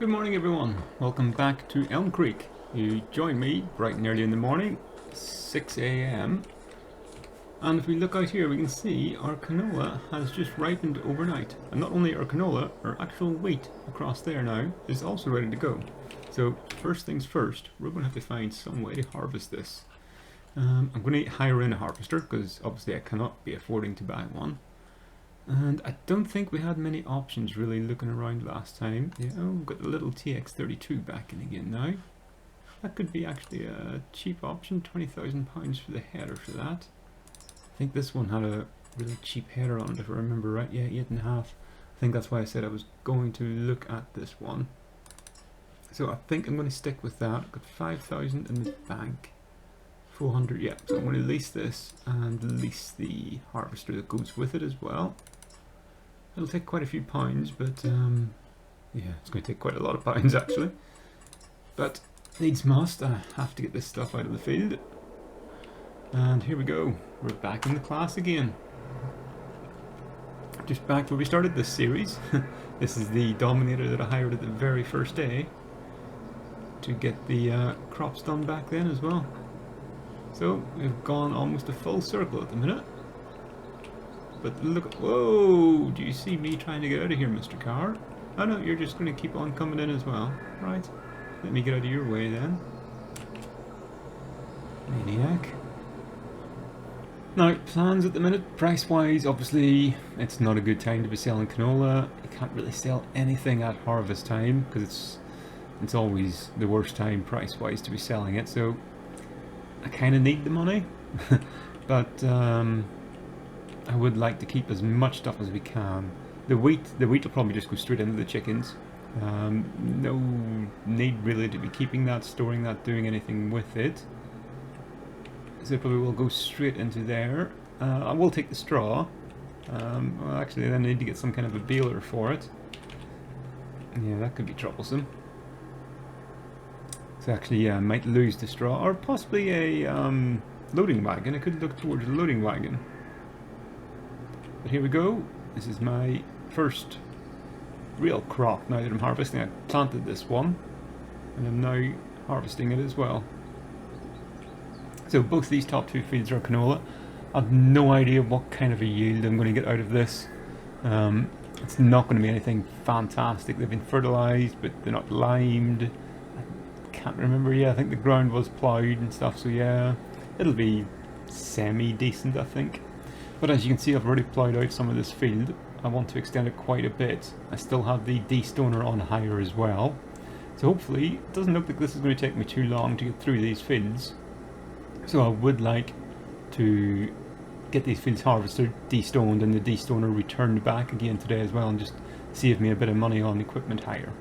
Good morning everyone, welcome back to Elmcreek. You join me bright and early in the morning, 6 AM, and if we look out here we can see our canola has just ripened overnight, and not only our canola, our actual wheat across there now is also ready to go. So first things first, we're going to have to find some way to harvest this. I'm going to hire in a harvester because obviously I cannot be affording to buy one. And I don't think we had many options really looking around last time. Yeah, oh, we've got the little TX32 back in again now. That could be actually a cheap option, £20,000 for the header for that. I think this one had a really cheap header on it if I remember right. Yeah, 8.5. I think that's why I said I was going to look at this one. So I think I'm going to stick with that. I've got 5,000 in the bank. 400, yeah, so I'm going to lease this and lease the harvester that goes with it as well. It'll take quite a few pounds, but yeah, it's going to take quite a lot of pounds actually. But needs must, I have to get this stuff out of the field. And here we go, we're back in the class again. Just back where we started this series. This is the Dominator that I hired at the very first day to get the crops done back then as well. So we've gone almost a full circle at the minute. But look, whoa, do you see me trying to get out of here, Mr. Car? Oh no, you're just going to keep on coming in as well. Right, let me get out of your way then. Maniac. Now, plans at the minute, price-wise, obviously, it's not a good time to be selling canola. You can't really sell anything at harvest time, because it's always the worst time price-wise to be selling it, so I kind of need the money. But I would like to keep as much stuff as we can. The wheat will probably just go straight into the chickens. No need really to be keeping that, storing that, doing anything with it. So it probably will go straight into there. I will take the straw. Well, actually then I need to get some kind of a baler for it. Yeah, that could be troublesome. So actually I might lose the straw, or possibly a loading wagon. I could look towards the loading wagon. But here we go. This is my first real crop now that I'm harvesting. I planted this one and I'm now harvesting it as well. So both these top two fields are canola. I have no idea what kind of a yield I'm going to get out of this. It's not going to be anything fantastic. They've been fertilized but they're not limed. I can't remember. Yeah, I think the ground was ploughed and stuff, so yeah, it'll be semi-decent I think. But as you can see, I've already ploughed out some of this field. I want to extend it quite a bit. I still have the de-stoner on hire as well. So hopefully, it doesn't look like this is going to take me too long to get through these fields. So I would like to get these fields harvested, de-stoned, and the de-stoner returned back again today as well, and just save me a bit of money on equipment hire.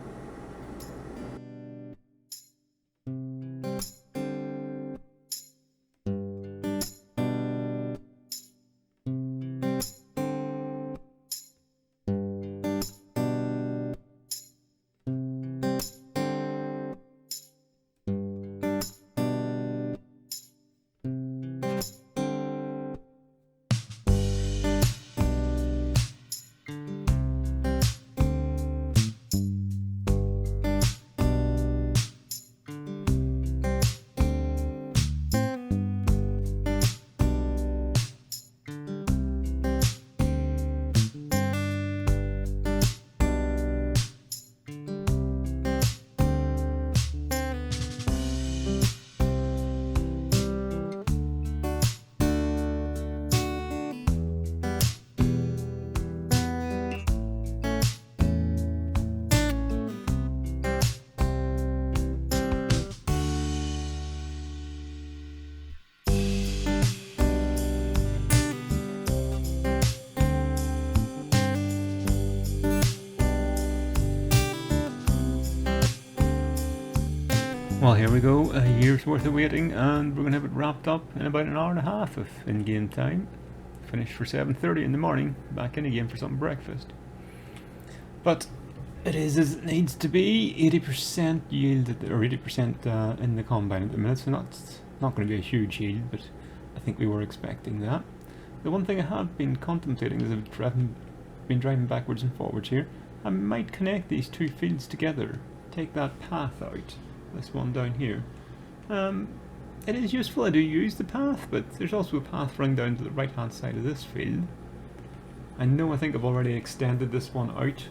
Well, here we go, a year's worth of waiting, and we're going to have it wrapped up in about an hour and a half of in-game time. Finished for 7:30 in the morning, back in again for some breakfast. But it is as it needs to be, 80% yield, or 80% in the combine at the minute, so not going to be a huge yield, but I think we were expecting that. The one thing I have been contemplating is I've been driving backwards and forwards here. I might connect these two fields together take that path out, this one down here. It is useful, I do use the path, but there's also a path running down to the right hand side of this field. I think I've already extended this one out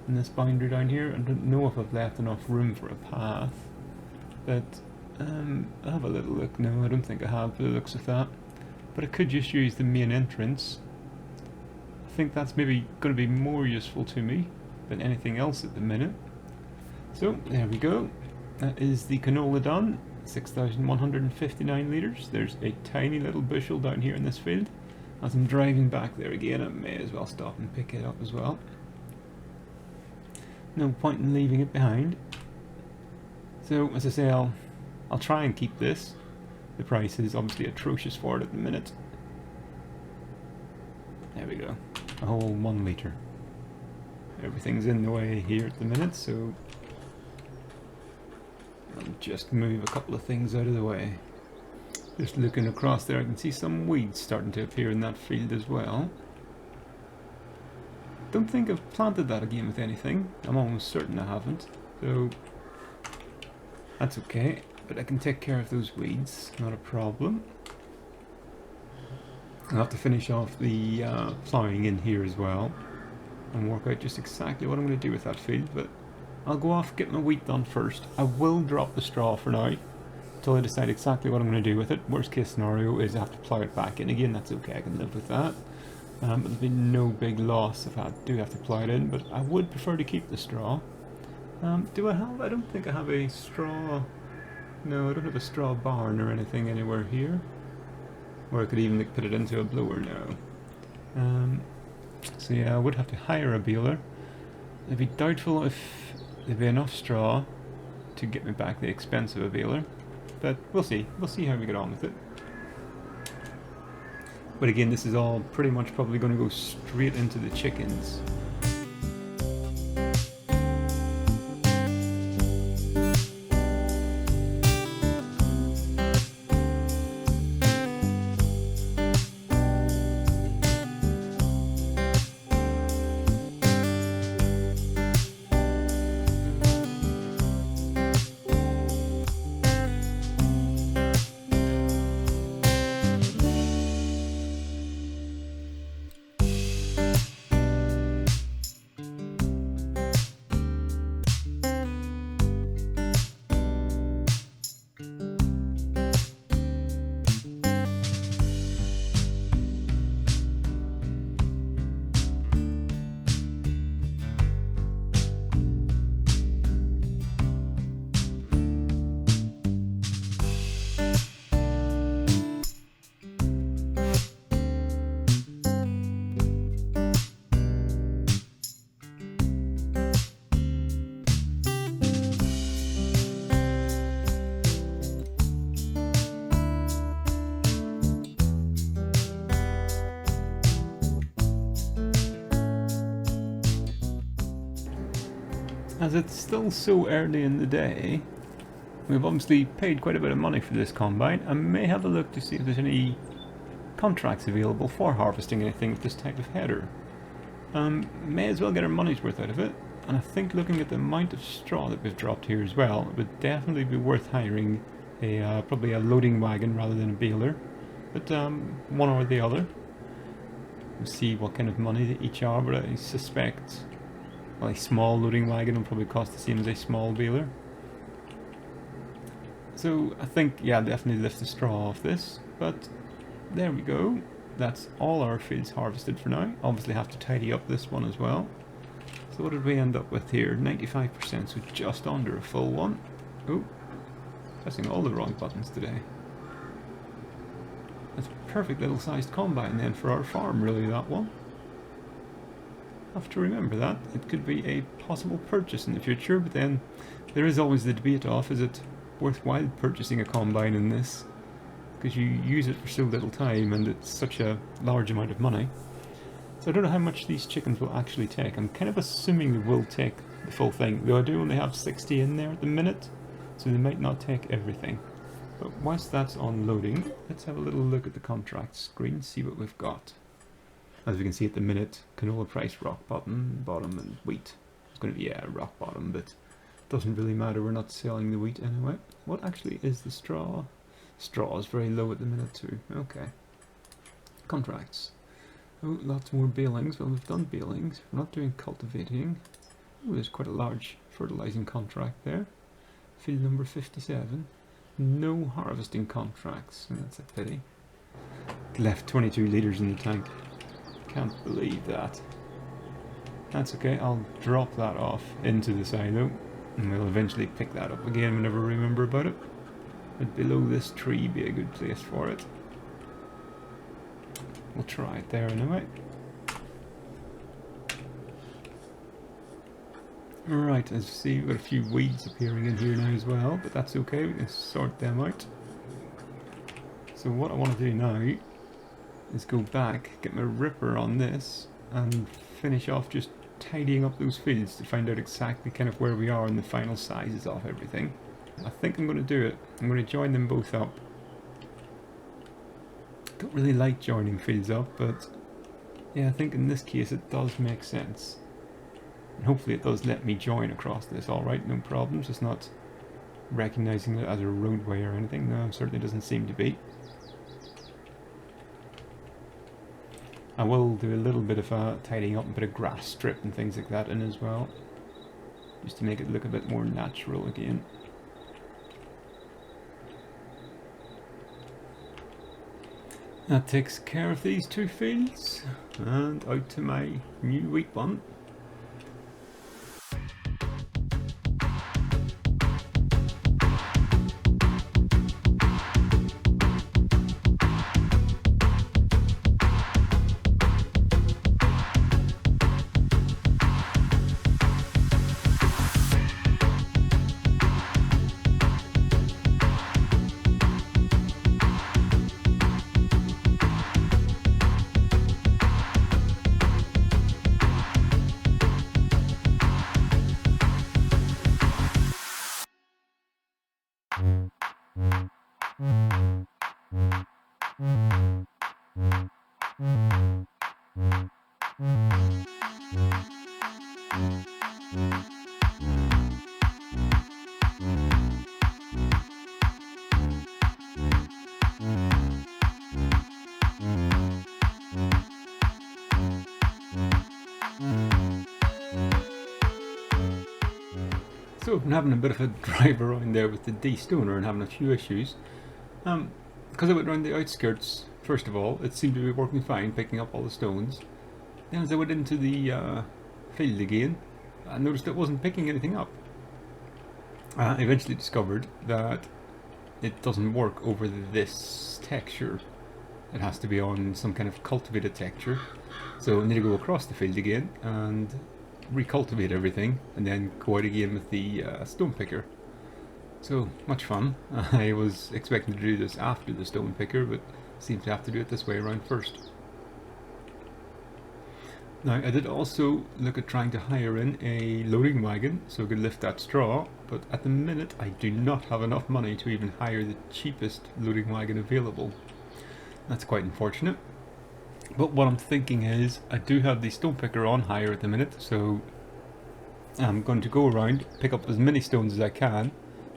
in this boundary down here. I don't know if I've left enough room for a path, but I'll have a little look. No, I don't think I have by the looks of that, but I could just use the main entrance. I think that's maybe going to be more useful to me than anything else at the minute. So there we go, that is the canola done. 6,159 litres. There's a tiny little bushel down here in this field. As I'm driving back there again, I may as well stop and pick it up as well. No point in leaving it behind. So as I say, I'll try and keep this. The price is obviously atrocious for it at the minute. There we go, a whole 1 litre. Everything's in the way here at the minute, so I'll just move a couple of things out of the way. Just looking across there, I can see some weeds starting to appear in that field as well. Don't think I've planted that again with anything. I'm almost certain I haven't. So that's okay, but I can take care of those weeds, not a problem. I'll have to finish off the ploughing in here as well and work out just exactly what I'm going to do with that field, but I'll go off, get my wheat done first. I will drop the straw for now until I decide exactly what I'm going to do with it. Worst case scenario is I have to plough it back in again. That's okay, I can live with that. There'll be no big loss if I do have to plough it in, but I would prefer to keep the straw. Do I have? I don't think I have a straw. No, I don't have a straw barn or anything anywhere here where I could even put it into a blower now. So yeah, I would have to hire a baler. I'd be doubtful if there'd be enough straw to get me back the expense of a baler, but we'll see. We'll see how we get on with it. But again, this is all pretty much probably going to go straight into the chickens. As it's still so early in the day, we've obviously paid quite a bit of money for this combine. I may have a look to see if there's any contracts available for harvesting anything with this type of header. May as well get our money's worth out of it, and I think looking at the amount of straw that we've dropped here as well, it would definitely be worth hiring a probably a loading wagon rather than a baler, but one or the other. We'll see what kind of money they each are, but I suspect a small loading wagon will probably cost the same as a small baler. So I think, yeah, definitely lift the straw off this, but there we go. That's all our fields harvested for now. Obviously have to tidy up this one as well. So what did we end up with here? 95%, so just under a full one. Oh, pressing all the wrong buttons today. That's a perfect little sized combine then for our farm, really, that one. Have to remember that. It could be a possible purchase in the future, but then there is always the debate of, is it worthwhile purchasing a combine in this? Because you use it for so little time and it's such a large amount of money. So I don't know how much these chickens will actually take. I'm kind of assuming they will take the full thing, though I do only have 60 in there at the minute, so they might not take everything. But whilst that's on loading, let's have a little look at the contract screen, see what we've got. As we can see at the minute, canola price rock bottom, and wheat. It's going to be rock bottom, but doesn't really matter, we're not selling the wheat anyway. What actually is the straw? Straw is very low at the minute too. Okay. Contracts. Oh, lots more balings. Well, we've done balings. We're not doing cultivating. Oh, there's quite a large fertilizing contract there. Field number 57. No harvesting contracts. That's a pity. Left 22 litres in the tank. Can't believe that. That's okay, I'll drop that off into the silo and we'll eventually pick that up again whenever we remember about it. But below this tree be a good place for it. We'll try it there anyway. Alright, as you see, we've got a few weeds appearing in here now as well, but that's okay, we can sort them out. So what I want to do now is go back, get my ripper on this, and finish off just tidying up those fields to find out exactly kind of where we are in the final sizes of everything. I think I'm going to do it. I'm going to join them both up. Don't really like joining fields up, but yeah, I think in this case it does make sense. And hopefully it does let me join across this alright, no problems. It's not recognizing it as a roadway or anything. No, it certainly doesn't seem to be. I will do a little bit of tidying up, a bit of grass strip and things like that in as well, just to make it look a bit more natural again. That takes care of these two fields, and out to my new wheat one. So I've been having a bit of a drive around there with the de-stoner and having a few issues. Because I went around the outskirts, first of all, it seemed to be working fine, picking up all the stones. Then as I went into the field again, I noticed it wasn't picking anything up. I eventually discovered that it doesn't work over this texture. It has to be on some kind of cultivated texture. So I need to go across the field again and recultivate everything and then go out again with the stone picker. So much fun. I was expecting to do this after the stone picker, but seems to have to do it this way around first. Now I did also look at trying to hire in a loading wagon so I could lift that straw, but at the minute I do not have enough money to even hire the cheapest loading wagon available. That's quite unfortunate. But what I'm thinking is, I do have the stone picker on hire at the minute, so I'm going to go around, pick up as many stones as I can,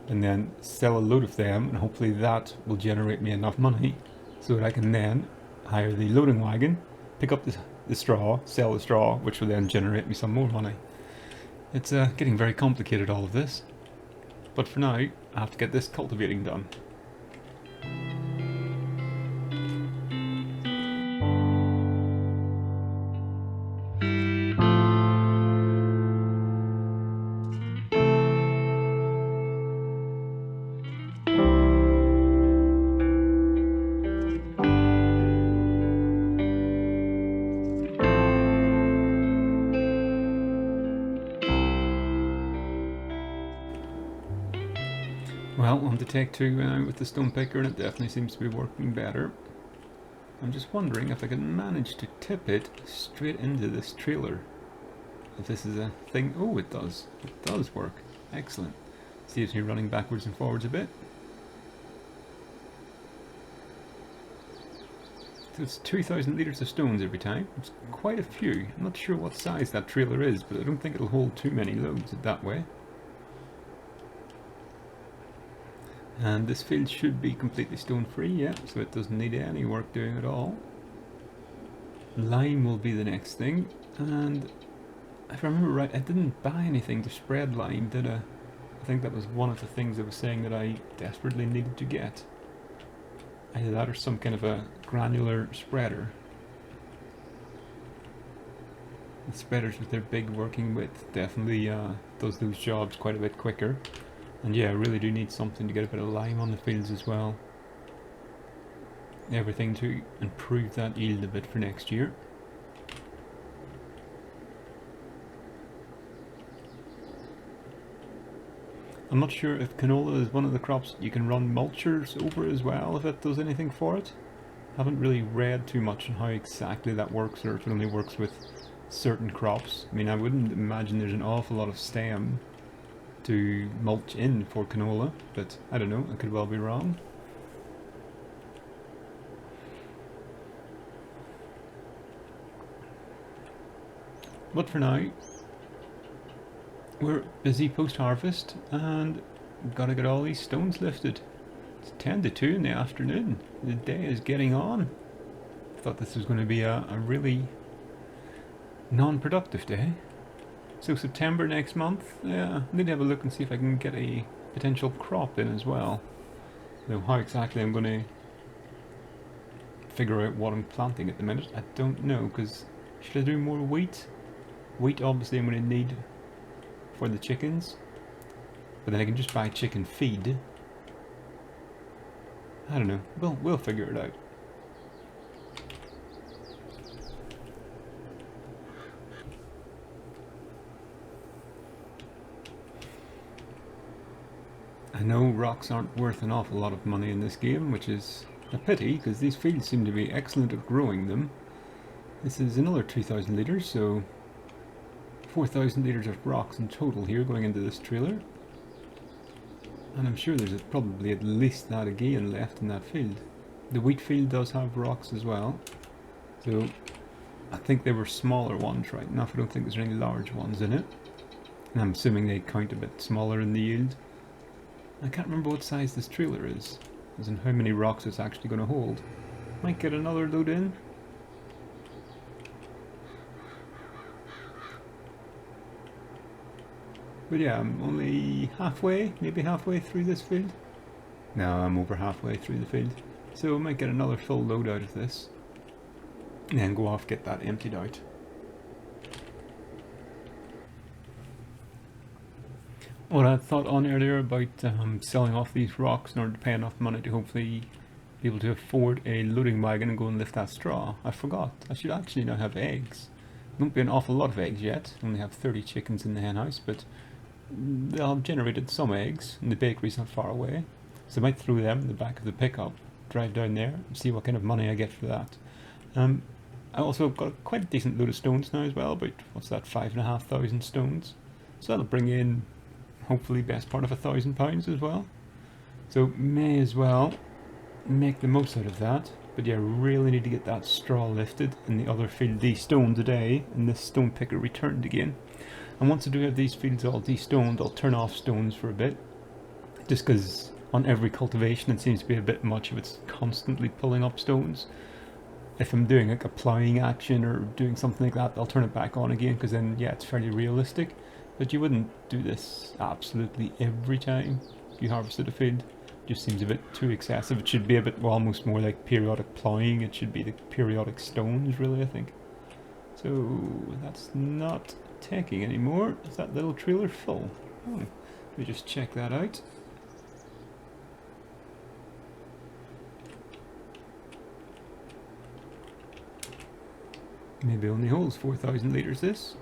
and then sell a load of them, and hopefully that will generate me enough money so that I can then hire the loading wagon, pick up the straw, sell the straw, which will then generate me some more money. It's getting very complicated, all of this. But for now, I have to get this cultivating done. Well, on to take two with the stone picker, and it definitely seems to be working better. I'm just wondering if I can manage to tip it straight into this trailer. If this is a thing. Oh, it does. It does work. Excellent. Saves me running backwards and forwards a bit. So it's 2,000 litres of stones every time. It's quite a few. I'm not sure what size that trailer is, but I don't think it'll hold too many loads that way. And this field should be completely stone free, yeah, so it doesn't need any work doing at all. Lime will be the next thing, and if I remember right, I didn't buy anything to spread lime, did I? I think that was one of the things I was saying that I desperately needed to get. Either that or some kind of a granular spreader. The spreaders with their big working width definitely does those jobs quite a bit quicker. And yeah, I really do need something to get a bit of lime on the fields as well. Everything to improve that yield a bit for next year. I'm not sure if canola is one of the crops you can run mulchers over as well, if it does anything for it. I haven't really read too much on how exactly that works, or if it only works with certain crops. I mean, I wouldn't imagine there's an awful lot of stem to mulch in for canola, but I don't know, I could well be wrong. But for now, we're busy post-harvest and gotta get all these stones lifted. It's 10 to 2 in the afternoon. The day is getting on. Thought this was going to be a really non-productive day. So September next month, yeah, I need to have a look and see if I can get a potential crop in as well. Though how exactly I'm going to figure out what I'm planting at the minute, I don't know, because should I do more wheat? Wheat obviously I'm going to need for the chickens, but then I can just buy chicken feed. I don't know, we'll figure it out. I know rocks aren't worth an awful lot of money in this game, which is a pity, because these fields seem to be excellent at growing them. This is another 2,000 litres, so 4,000 litres of rocks in total here going into this trailer. And I'm sure there's probably at least that again left in that field. The wheat field does have rocks as well, so I think they were smaller ones right enough. I don't think there's any large ones in it. And I'm assuming they count a bit smaller in the yield. I can't remember what size this trailer is, as in how many rocks it's actually going to hold. Might get another load in. But yeah, I'm only halfway, maybe halfway through this field. No, I'm over halfway through the field. So I might get another full load out of this. And then go off, get that emptied out. What I thought on earlier about selling off these rocks in order to pay enough money to hopefully be able to afford a loading wagon and go and lift that straw. I forgot. I should actually now have eggs. Won't be an awful lot of eggs yet. Only have 30 chickens in the hen house, but they'll have generated some eggs, and the bakery's not far away. So I might throw them in the back of the pickup, drive down there, and see what kind of money I get for that. I also got quite a decent load of stones now as well, about, what's that, 5,500 stones. So that'll bring in hopefully best part of £1,000 as well. So may as well make the most out of that. But yeah, really need to get that straw lifted in the other field de-stoned today, and this stone picker returned again. And once I do have these fields all de-stoned, I'll turn off stones for a bit, just because on every cultivation it seems to be a bit much if it's constantly pulling up stones. If I'm doing like a ploughing action or doing something like that, I'll turn it back on again, because then yeah, it's fairly realistic. But you wouldn't do this absolutely every time you harvested a field. It just seems a bit too excessive. It should be a bit, well, almost more like periodic ploughing. It should be the periodic stones, really, I think. So that's not taking anymore. Is that little trailer full? Oh, let me just check that out. Maybe only holds 4,000 litres this.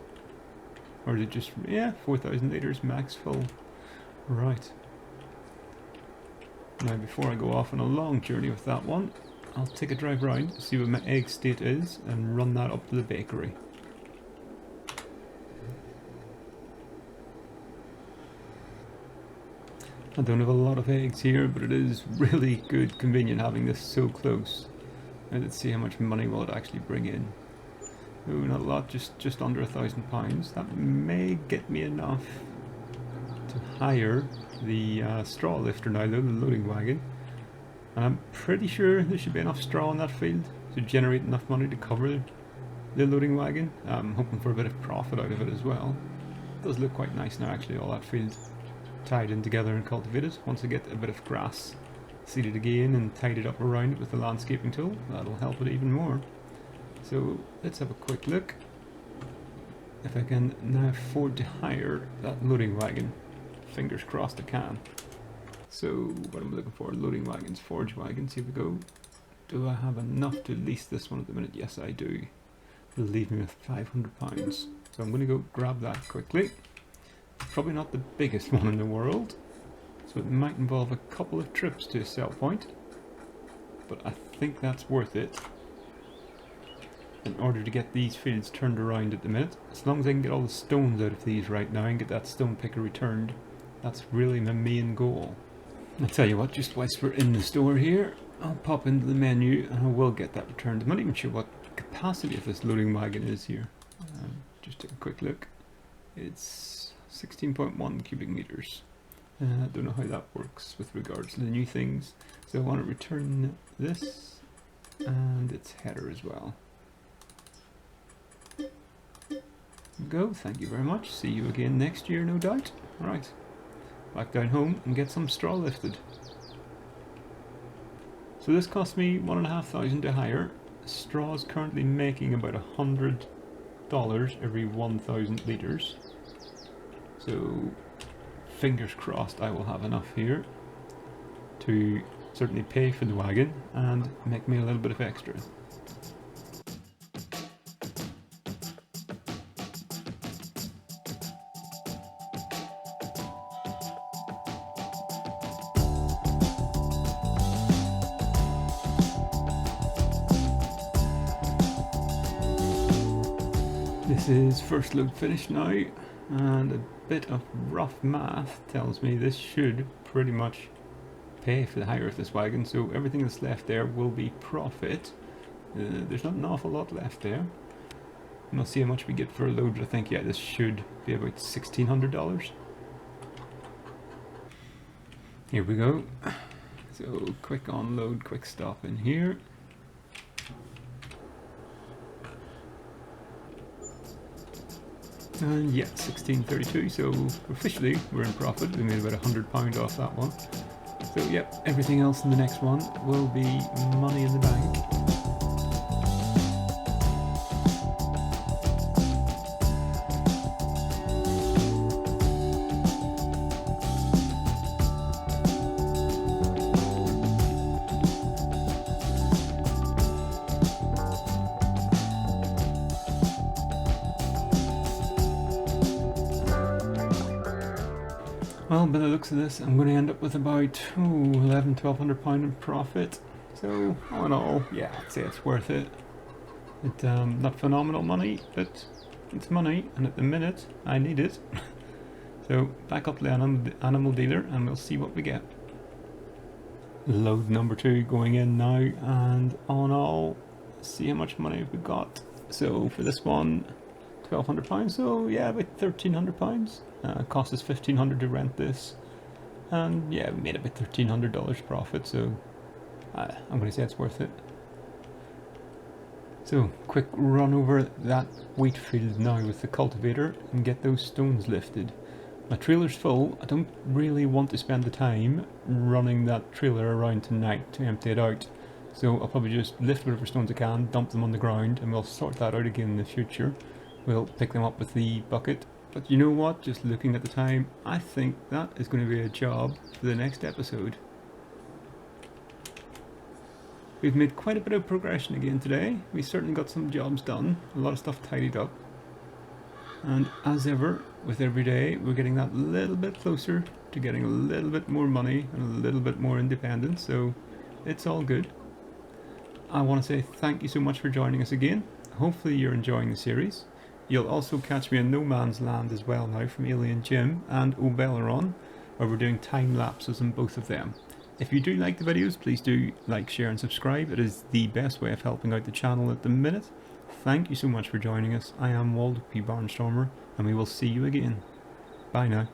Or is it just, yeah, 4,000 litres max full. Right. Now before I go off on a long journey with that one, I'll take a drive round, see what my egg state is, and run that up to the bakery. I don't have a lot of eggs here, but it is really good, convenient having this so close. Now let's see how much money will it actually bring in. Oh, not a lot, just under £1,000. That may get me enough to hire the straw lifter now though, the loading wagon. And I'm pretty sure there should be enough straw in that field to generate enough money to cover the loading wagon. I'm hoping for a bit of profit out of it as well. It does look quite nice now actually, all that field tied in together and cultivated. Once I get a bit of grass seeded again and tied it up around it with the landscaping tool, that'll help it even more. So let's have a quick look if I can now afford to hire that loading wagon. Fingers crossed I can. So what am I looking for? Loading wagons, forage wagons, here we go. Do I have enough to lease this one at the minute? Yes I do. It'll leave me with £500. So I'm going to go grab that quickly. Probably not the biggest one in the world, so it might involve a couple of trips to a sell point, but I think that's worth it in order to get these fields turned around at the minute. As long as I can get all the stones out of these right now and get that stone picker returned, that's really my main goal. I'll tell you what, just whilst we're in the store here, I'll pop into the menu and I will get that returned. I'm not even sure what capacity of this loading wagon is here. Just take a quick look. It's 16.1 cubic meters. I don't know how that works with regards to the new things. So I want to return this and its header as well. Go, thank you very much. See you again next year, no doubt. Right, back down home and get some straw lifted. So this cost me $1,500 to hire. Straw is currently making about $100 every 1,000 litres. So fingers crossed I will have enough here to certainly pay for the wagon and make me a little bit of extra. This is first load finished now, and a bit of rough math tells me this should pretty much pay for the hire of this wagon, so everything that's left there will be profit. There's not an awful lot left there. We'll see how much we get for a load, but I think, yeah, this should be about $1,600. Here we go. So quick unload, quick stop in here. And yeah, 1632, so officially we're in profit. We made about £100 off that one. So yep, everything else in the next one will be money in the bank. Well, by the looks of this, I'm going to end up with about £1,100–1,200 in profit. So, all in all, yeah, I'd say it's worth it. It's not phenomenal money, but it's money, and at the minute, I need it. So, back up to the animal dealer, and we'll see what we get. Load number 2 going in now, and all in all, see how much money we got. So, for this one, £1,200, so yeah, about £1,300. Cost us $1,500 to rent this, and yeah, we made about $1,300 profit, so I'm going to say it's worth it. So, quick run over that wheat field now with the cultivator and get those stones lifted. My trailer's full. I don't really want to spend the time running that trailer around tonight to empty it out, so I'll probably just lift whatever stones I can, dump them on the ground, and we'll sort that out again in the future. We'll pick them up with the bucket. But you know what, just looking at the time, I think that is going to be a job for the next episode. We've made quite a bit of progression again today. We certainly got some jobs done, a lot of stuff tidied up. And as ever, with every day, we're getting that little bit closer to getting a little bit more money and a little bit more independence, so it's all good. I want to say thank you so much for joining us again. Hopefully you're enjoying the series. You'll also catch me in No Man's Land as well now from Alien Jim and Beyleron, where we're doing time lapses on both of them. If you do like the videos, please do like, share and subscribe. It is the best way of helping out the channel at the minute. Thank you so much for joining us. I am Waldo P. Barnstormer, and we will see you again. Bye now.